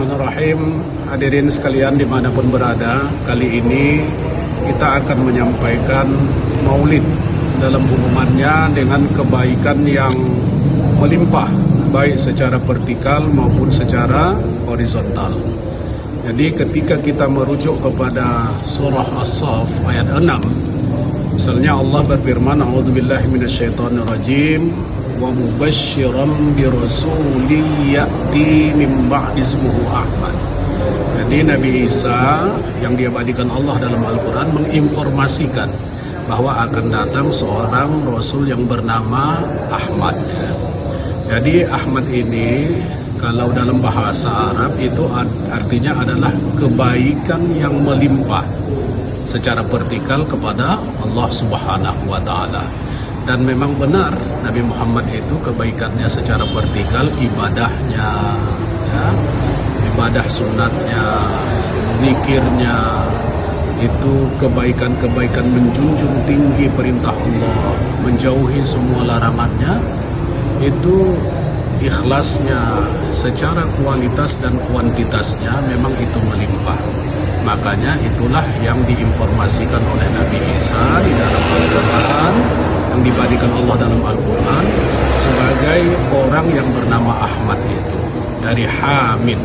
Bismillahirrahmanirrahim. Hadirin sekalian dimanapun berada, kali ini kita akan menyampaikan maulid dalam hubungannya dengan kebaikan yang melimpah, baik secara vertikal maupun secara horizontal. Jadi ketika kita merujuk kepada surah As-Saff ayat 6, misalnya Allah berfirman, A'udzubillahi minasyaitonirrajim, wa mubasysyiran bi rasulin ya'ti min ba'di ismuhu Ahmad. Jadi Nabi Isa yang diabadikan Allah dalam Al-Quran menginformasikan bahwa akan datang seorang Rasul yang bernama Ahmad. Jadi Ahmad ini kalau dalam bahasa Arab itu artinya adalah kebaikan yang melimpah secara vertikal kepada Allah Subhanahu wa Ta'ala. Dan memang benar Nabi Muhammad itu kebaikannya secara vertikal, ibadahnya, ya, ibadah sunatnya, zikirnya, itu kebaikan-kebaikan menjunjung tinggi perintah Allah, menjauhi semua larangannya, itu ikhlasnya secara kualitas dan kuantitasnya memang itu melimpah. Makanya itulah yang diinformasikan oleh Nabi Isa di dalam Al-Quran, yang dibadikan Allah dalam Al-Quran sebagai orang yang bernama Ahmad itu dari Hamid.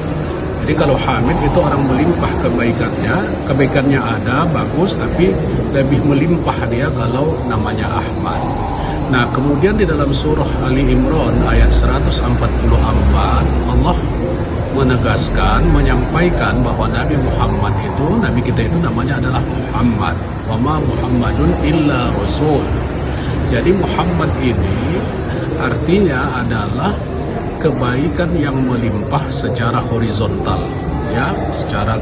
Jadi kalau Hamid itu orang melimpah kebaikannya ada, bagus, tapi lebih melimpah dia kalau namanya Ahmad. Nah, kemudian di dalam surah Ali Imran ayat 144 Allah menegaskan, menyampaikan bahwa Nabi Muhammad itu, Nabi kita itu namanya adalah Muhammad. Wa ma Muhammadun illa rasul. Jadi Muhammad ini artinya adalah kebaikan yang melimpah secara horizontal, ya, secara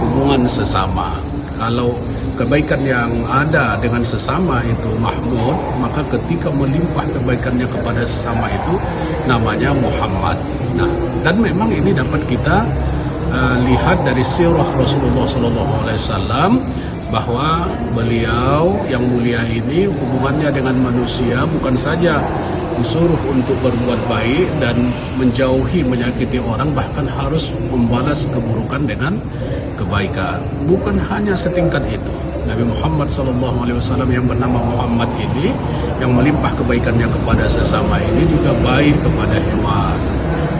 hubungan sesama. Kalau kebaikan yang ada dengan sesama itu Mahmud, maka ketika melimpah kebaikannya kepada sesama itu namanya Muhammad. Nah, dan memang ini dapat kita lihat dari sirah Rasulullah SAW, bahwa beliau yang mulia ini hubungannya dengan manusia bukan saja disuruh untuk berbuat baik dan menjauhi menyakiti orang, bahkan harus membalas keburukan dengan kebaikan. Bukan hanya setingkat itu, Nabi Muhammad SAW yang bernama Muhammad ini, yang melimpah kebaikannya kepada sesama ini juga baik kepada hewan,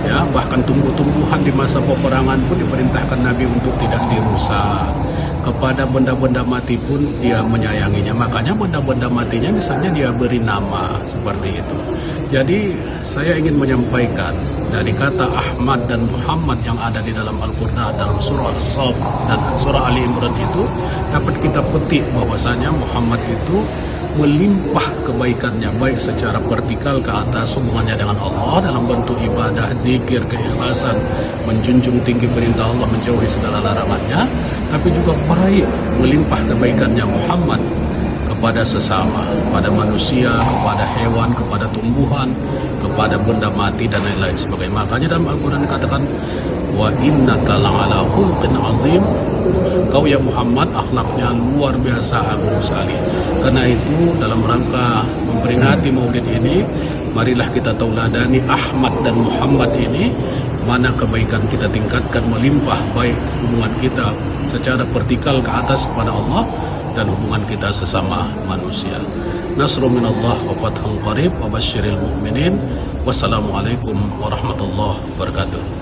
ya, bahkan tumbuh-tumbuhan di masa peperangan pun diperintahkan Nabi untuk tidak dirusak. Kepada benda-benda mati pun dia menyayanginya. Makanya benda-benda matinya misalnya dia beri nama seperti itu. Jadi saya ingin menyampaikan dari kata Ahmad dan Muhammad yang ada di dalam Al-Quran, dalam surah As-Saff dan surah Ali Imran itu, dapat kita petik bahwasanya Muhammad itu melimpah kebaikannya baik secara vertikal ke atas, hubungannya dengan Allah dalam bentuk ibadah, zikir, keikhlasan, menjunjung tinggi perintah Allah, menjauhi segala larangannya, tapi juga baik melimpah kebaikannya Muhammad kepada sesama, kepada manusia, kepada hewan, kepada tumbuhan, kepada benda mati dan lain-lain sebagainya. Makanya dalam Al-Quran dikatakan, wa innaka la'ala khuluqin azim. Kau ya Muhammad akhlaknya luar biasa agung sekali. Karena itu dalam rangka memperingati maulid ini, marilah kita tauladani Ahmad dan Muhammad ini, mana kebaikan kita tingkatkan melimpah, baik hubungan kita secara vertikal ke atas kepada Allah dan hubungan kita sesama manusia. Nasrun minallah wa fathun qarib wa basyiril mu'minin. Wassalamualaikum warahmatullahi wabarakatuh.